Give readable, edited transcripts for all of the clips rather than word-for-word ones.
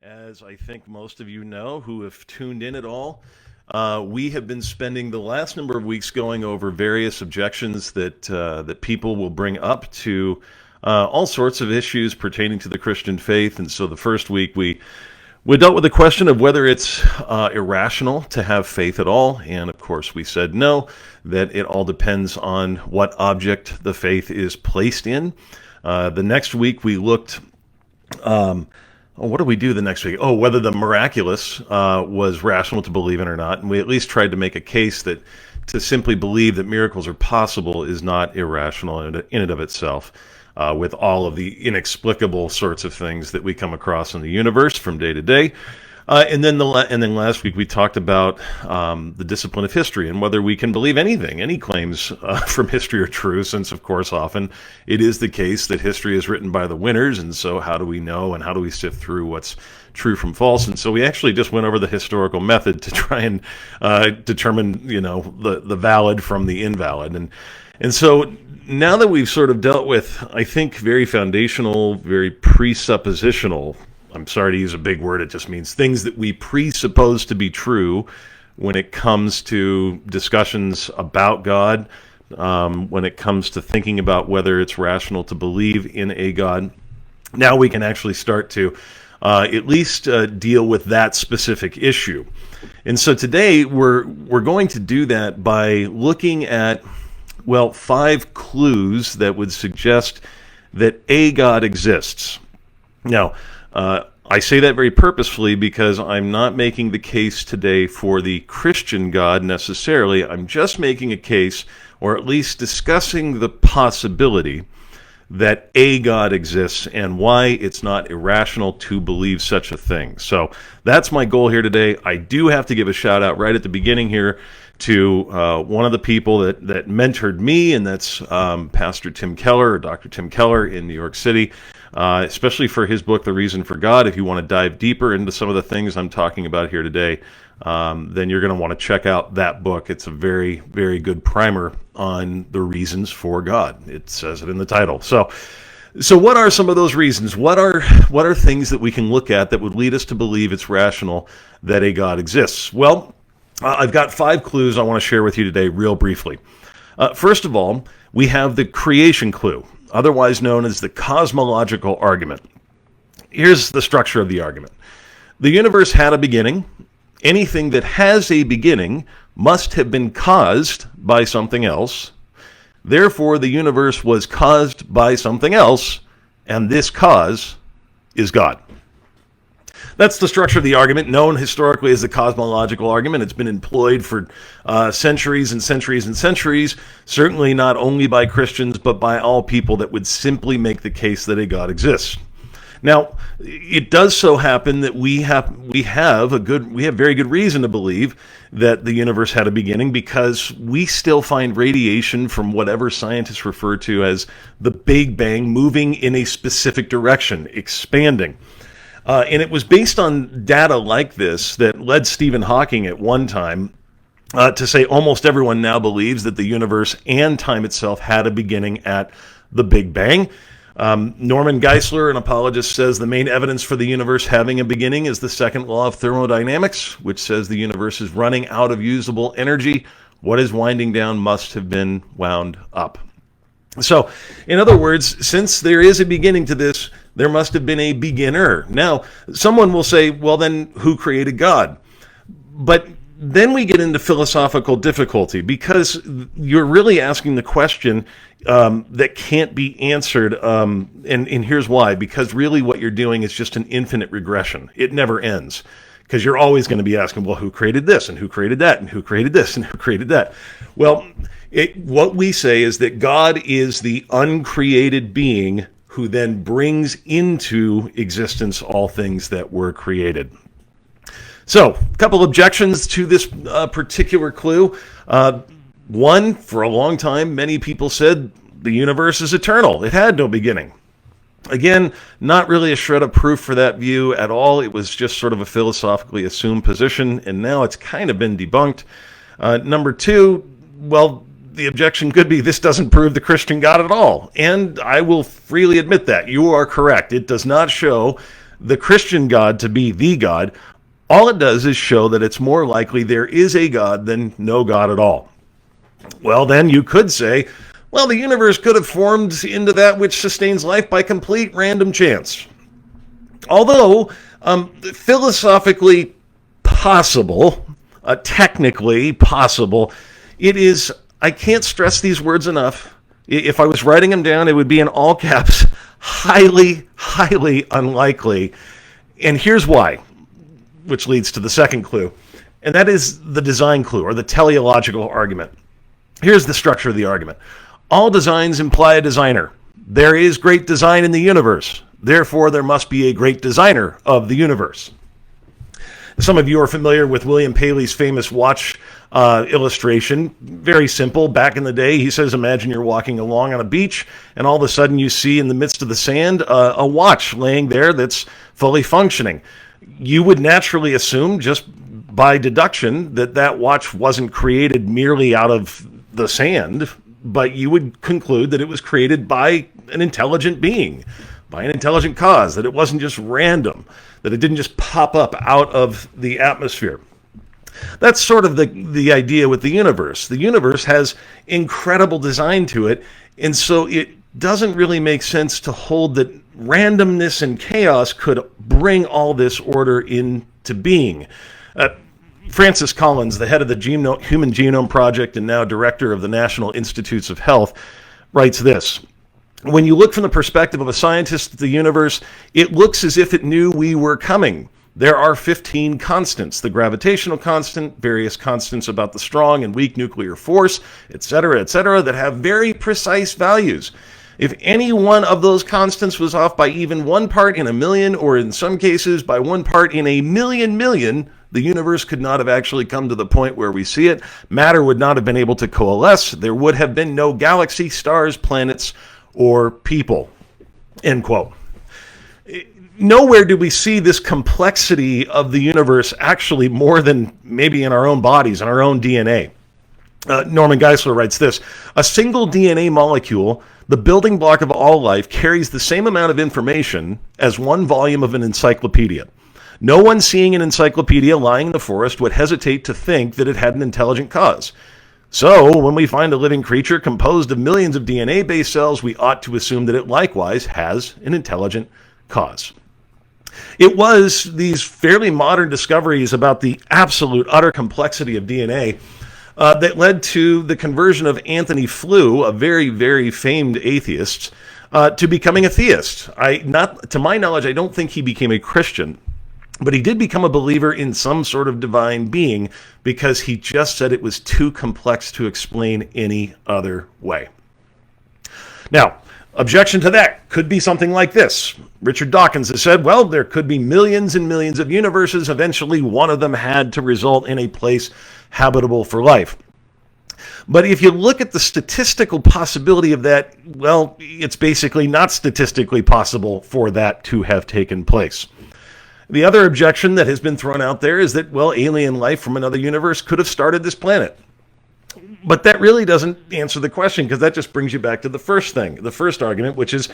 As I think most of you know who have tuned in at all, we have been spending the last number of weeks going over various objections that people will bring up to all sorts of issues pertaining to the Christian faith. And so the first week we dealt with the question of whether it's irrational to have faith at all. And of course we said no, that it all depends on what object the faith is placed in. The next week we looked what did we do the next week? Oh, whether the miraculous was rational to believe in or not. And we at least tried to make a case that to simply believe that miracles are possible is not irrational in and of itself, with all of the inexplicable sorts of things that we come across in the universe from day to day. And then last week we talked about the discipline of history and whether we can believe anything, any claims from history are true, since of course often it is the case that history is written by the winners, and so how do we know and how do we sift through what's true from false? And so we actually just went over the historical method to try and determine, the valid from the invalid. And so now that we've sort of dealt with, I think, very foundational, very presuppositional, I'm sorry to use a big word, it just means things that we presuppose to be true when it comes to discussions about God, when it comes to thinking about whether it's rational to believe in a God. Now we can actually start to at least deal with that specific issue. And so today we're going to do that by looking at, 5 clues that would suggest that a God exists. Now, I say that very purposefully because I'm not making the case today for the Christian God necessarily. I'm just making a case, or at least discussing the possibility that a God exists and why it's not irrational to believe such a thing. So that's my goal here today. I do have to give a shout out right at the beginning here to one of the people that mentored me, and that's Pastor Tim Keller, or Dr. Tim Keller in New York City, especially for his book, The Reason for God. If you want to dive deeper into some of the things I'm talking about here today, then you're going to want to check out that book. It's a very, very good primer on the reasons for God. It says it in the title. So what are some of those reasons? What are things that we can look at that would lead us to believe it's rational that a God exists? Well, I've got 5 clues I want to share with you today real briefly. First of all, we have the creation clue, otherwise known as the cosmological argument. Here's the structure of the argument. The universe had a beginning. Anything that has a beginning must have been caused by something else. Therefore, the universe was caused by something else, and this cause is God. That's the structure of the argument, known historically as the cosmological argument. It's been employed for centuries and centuries and centuries, certainly not only by Christians, but by all people that would simply make the case that a God exists. Now, it does so happen that we have very good reason to believe that the universe had a beginning, because we still find radiation from whatever scientists refer to as the Big Bang moving in a specific direction, expanding. And it was based on data like this that led Stephen Hawking at one time to say almost everyone now believes that the universe and time itself had a beginning at the Big Bang. Norman Geisler, an apologist, says the main evidence for the universe having a beginning is the second law of thermodynamics, which says the universe is running out of usable energy. What is winding down must have been wound up. So, in other words, since there is a beginning to this, there must have been a beginner. Now, someone will say, well, then who created God? But then we get into philosophical difficulty, because you're really asking the question that can't be answered. And here's why. Because really what you're doing is just an infinite regression. It never ends. Because you're always going to be asking, well, who created this, and who created that, and who created this, and who created that? Well, what we say is that God is the uncreated being who then brings into existence all things that were created. So, a couple objections to this particular clue. One, for a long time, many people said the universe is eternal. It had no beginning. Again, not really a shred of proof for that view at all. It was just sort of a philosophically assumed position, and now it's kind of been debunked. Number 2, the objection could be this doesn't prove the Christian God at all. And I will freely admit that. You are correct. It does not show the Christian God to be the God, all it does is show that it's more likely there is a God than no God at all. Well, then you could say, well, the universe could have formed into that which sustains life by complete random chance. Although philosophically possible, technically possible, it is, I can't stress these words enough. If I was writing them down, it would be in all caps, highly, highly unlikely. And here's why, which leads to the second clue, and that is the design clue, or the teleological argument. Here's the structure of the argument. All designs imply a designer. There is great design in the universe. Therefore, there must be a great designer of the universe. Some of you are familiar with William Paley's famous watch illustration. Very simple. Back in the day, he says, imagine you're walking along on a beach, and all of a sudden you see in the midst of the sand a watch laying there that's fully functioning. You would naturally assume, just by deduction, that that watch wasn't created merely out of the sand, but you would conclude that it was created by an intelligent being, by an intelligent cause, that it wasn't just random, that it didn't just pop up out of the atmosphere. That's sort of the idea with the universe. The universe has incredible design to it, and so it doesn't really make sense to hold that randomness and chaos could bring all this order into being. Francis Collins, the head of the Human Genome Project and now director of the National Institutes of Health, writes this: when you look from the perspective of a scientist at the universe, it looks as if it knew we were coming. There are 15 constants: the gravitational constant, various constants about the strong and weak nuclear force, etc., that have very precise values. If any one of those constants was off by even 1 part in a million, or in some cases by 1 part in a million, the universe could not have actually come to the point where we see it. Matter would not have been able to coalesce. There would have been no galaxy, stars, planets, or people. End quote. Nowhere do we see this complexity of the universe actually more than maybe in our own bodies, in our own DNA. Norman Geisler writes this: a single DNA molecule, the building block of all life, carries the same amount of information as 1 volume of an encyclopedia. No one seeing an encyclopedia lying in the forest would hesitate to think that it had an intelligent cause. So, when we find a living creature composed of millions of DNA-based cells, we ought to assume that it likewise has an intelligent cause. It was these fairly modern discoveries about the absolute, utter complexity of DNA that led to the conversion of Anthony Flew, a very, very famed atheist, to becoming a theist. To my knowledge, I don't think he became a Christian, but he did become a believer in some sort of divine being because he just said it was too complex to explain any other way. Now, objection to that could be something like this. Richard Dawkins has said, well, there could be millions and millions of universes. Eventually, one of them had to result in a place habitable for life. But if you look at the statistical possibility of that, well, it's basically not statistically possible for that to have taken place. The other objection that has been thrown out there is that, well, alien life from another universe could have started this planet. But that really doesn't answer the question, because that just brings you back to the first argument, which is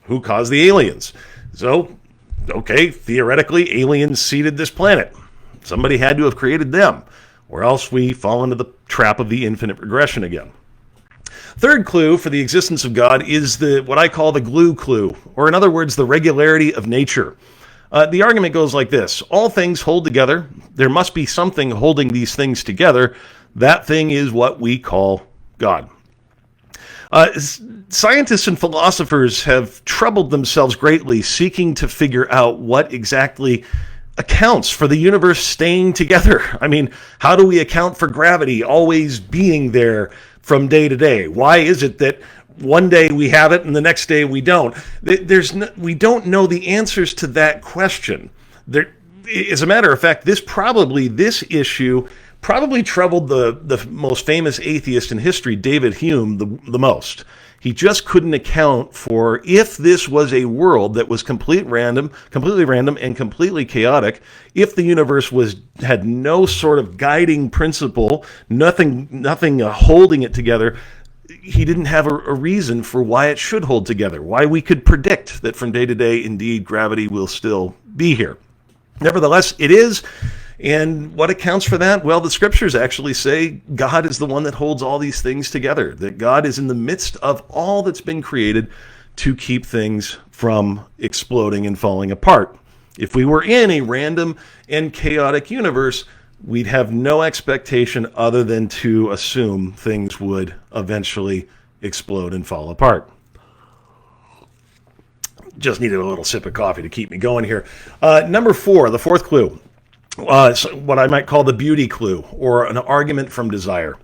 who caused the aliens? So, okay, theoretically, aliens seeded this planet. Somebody had to have created them, or else we fall into the trap of the infinite regression again. Third clue for the existence of God is what I call the glue clue, or in other words, the regularity of nature. The argument goes like this: all things hold together. There must be something holding these things together. That thing is what we call God. Scientists and philosophers have troubled themselves greatly seeking to figure out what exactly accounts for the universe staying together. I mean, how do we account for gravity always being there from day to day? Why is it that one day we have it and the next day we don't? We don't know the answers to that question. As a matter of fact, this issue probably troubled the most famous atheist in history, David Hume, the most. He just couldn't account for if this was a world that was completely random and completely chaotic, if the universe had no sort of guiding principle, nothing holding it together. he didn't have a reason for why it should hold together, why we could predict that from day to day, indeed, gravity will still be here. Nevertheless, it is. And what accounts for that? Well, the scriptures actually say God is the one that holds all these things together, that God is in the midst of all that's been created to keep things from exploding and falling apart. If we were in a random and chaotic universe, we'd have no expectation other than to assume things would eventually explode and fall apart. Just needed a little sip of coffee to keep me going here. Number 4, the fourth clue. What I might call the beauty clue, or an argument from desire.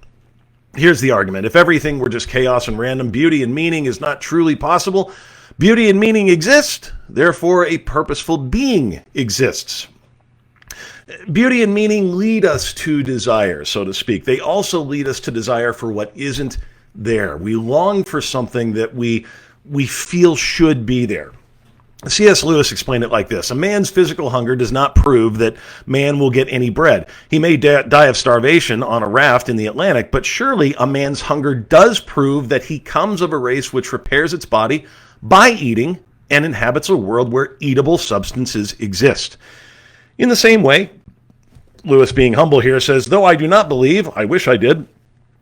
Here's the argument. If everything were just chaos and random, beauty and meaning is not truly possible. Beauty and meaning exist, therefore a purposeful being exists. Beauty and meaning lead us to desire, so to speak. They also lead us to desire for what isn't there. We long for something that we feel should be there. C.S. Lewis explained it like this: a man's physical hunger does not prove that man will get any bread. He may die of starvation on a raft in the Atlantic, but surely a man's hunger does prove that he comes of a race which repairs its body by eating and inhabits a world where eatable substances exist. In the same way, Lewis, being humble here, says, though I do not believe, I wish I did,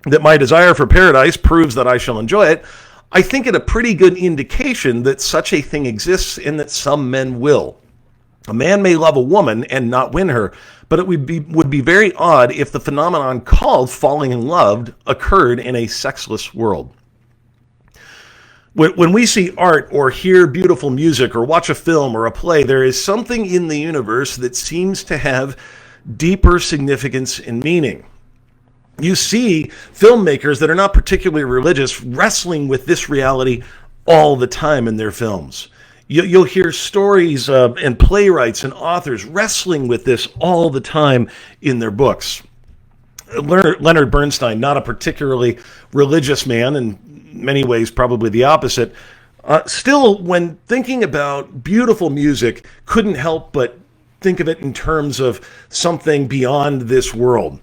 that my desire for paradise proves that I shall enjoy it, I think it a pretty good indication that such a thing exists and that some men will. A man may love a woman and not win her, but it would be very odd if the phenomenon called falling in love occurred in a sexless world. When we see art or hear beautiful music or watch a film or a play, there is something in the universe that seems to have deeper significance and meaning. You see filmmakers that are not particularly religious wrestling with this reality all the time in their films. You'll hear stories and playwrights and authors wrestling with this all the time in their books. Leonard Bernstein, not a particularly religious man, in many ways probably the opposite, still, when thinking about beautiful music, couldn't help but think of it in terms of something beyond this world.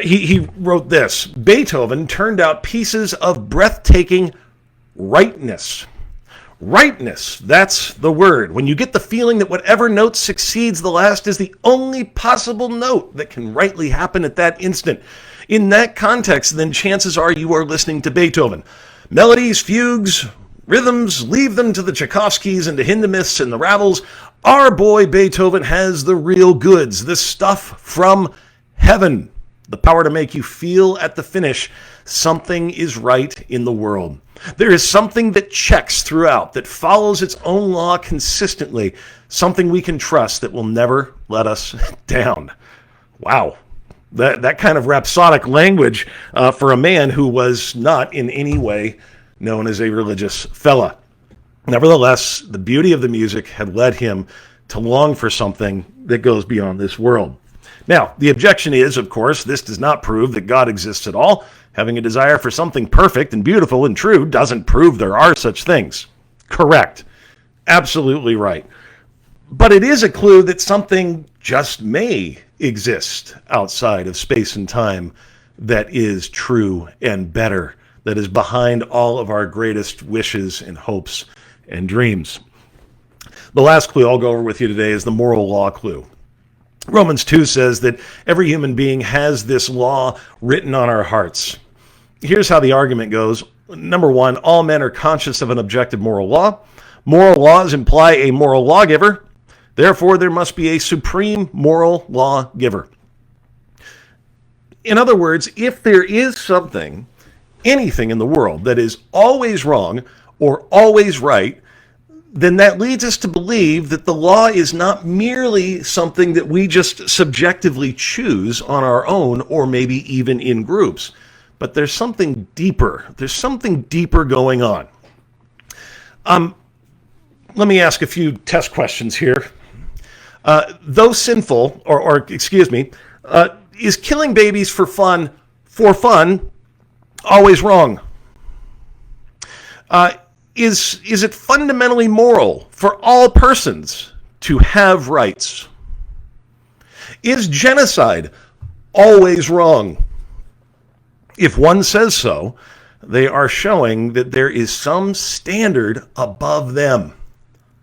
He wrote this: Beethoven turned out pieces of breathtaking rightness. Rightness, that's the word. When you get the feeling that whatever note succeeds the last is the only possible note that can rightly happen at that instant. In that context, then chances are you are listening to Beethoven. Melodies, fugues, rhythms, leave them to the Tchaikovskys and the Hindemists and the Ravels. Our boy Beethoven has the real goods, the stuff from heaven. The power to make you feel at the finish something is right in the world. There is something that checks throughout, that follows its own law consistently, something we can trust that will never let us down. Wow. That kind of rhapsodic language for a man who was not in any way known as a religious fella. Nevertheless, the beauty of the music had led him to long for something that goes beyond this world. Now, the objection is, of course, this does not prove that God exists at all. Having a desire for something perfect and beautiful and true doesn't prove there are such things. Correct. Absolutely right. But it is a clue that something just may exist outside of space and time that is true and better, that is behind all of our greatest wishes and hopes and dreams. The last clue I'll go over with you today is the moral law clue. Romans 2 says that every human being has this law written on our hearts. Here's how the argument goes. Number 1, all men are conscious of an objective moral law. Moral laws imply a moral lawgiver. Therefore, there must be a supreme moral lawgiver. In other words, if there is something, anything in the world that is always wrong or always right, then that leads us to believe that the law is not merely something that we just subjectively choose on our own or maybe even in groups, but there's something deeper. There's something deeper going on. Let me ask a few test questions here. Though sinful, is killing babies for fun always wrong? Is it fundamentally moral for all persons to have rights? Is genocide always wrong? If one says so, They are showing that there is some standard above them,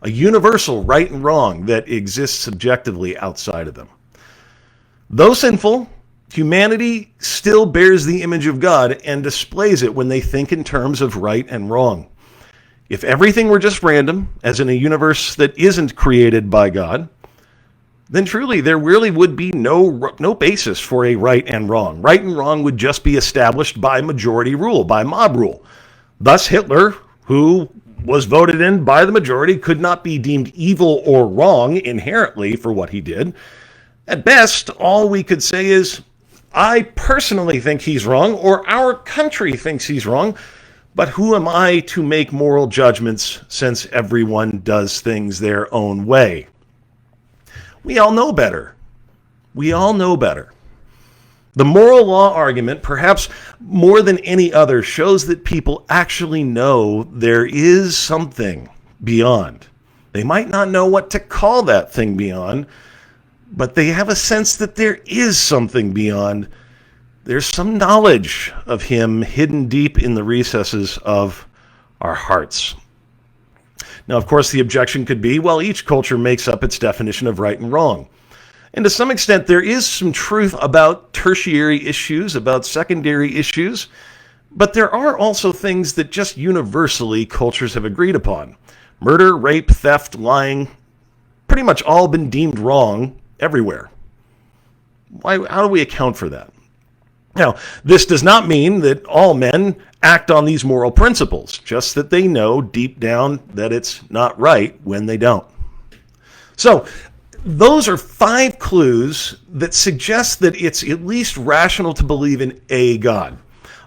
a universal right and wrong that exists subjectively outside of them. Though sinful, humanity still bears the image of God and displays it when they think in terms of right and wrong. If everything were just random, as in a universe that isn't created by God, then truly there really would be no basis for a right and wrong. Right and wrong would just be established by majority rule, by mob rule. Thus Hitler, who was voted in by the majority, could not be deemed evil or wrong inherently for what he did. At best, all we could say is, I personally think he's wrong, or our country thinks he's wrong, but who am I to make moral judgments since everyone does things their own way? We all know better. We all know better. The moral law argument, perhaps more than any other, shows that people actually know there is something beyond. They might not know what to call that thing beyond, but they have a sense that there is something beyond. There's some knowledge of him hidden deep in the recesses of our hearts. Now, of course, the objection could be, well, each culture makes up its definition of right and wrong. And to some extent, there is some truth about tertiary issues, about secondary issues, but there are also things that just universally cultures have agreed upon. Murder, rape, theft, lying, pretty much all been deemed wrong everywhere. How do we account for that? Now, this does not mean that all men act on these moral principles, just that they know deep down that it's not right when they don't. So, those are 5 clues that suggest that it's at least rational to believe in a God.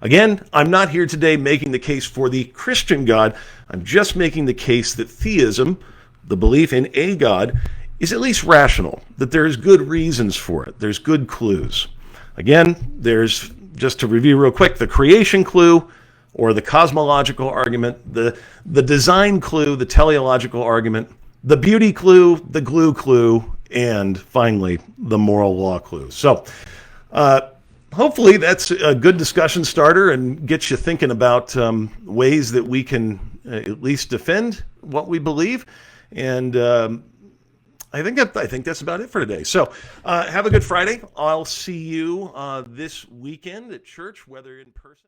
Again, I'm not here today making the case for the Christian God. I'm just making the case that theism, the belief in a God, is at least rational, that there's good reasons for it. There's good clues. Again, there's, just to review real quick, the creation clue, or the cosmological argument, the design clue, the teleological argument, the beauty clue, the glue clue, and finally, the moral law clue. So, hopefully that's a good discussion starter and gets you thinking about ways that we can at least defend what we believe. And I think that's about it for today. So have a good Friday. I'll see you this weekend at church, whether in person.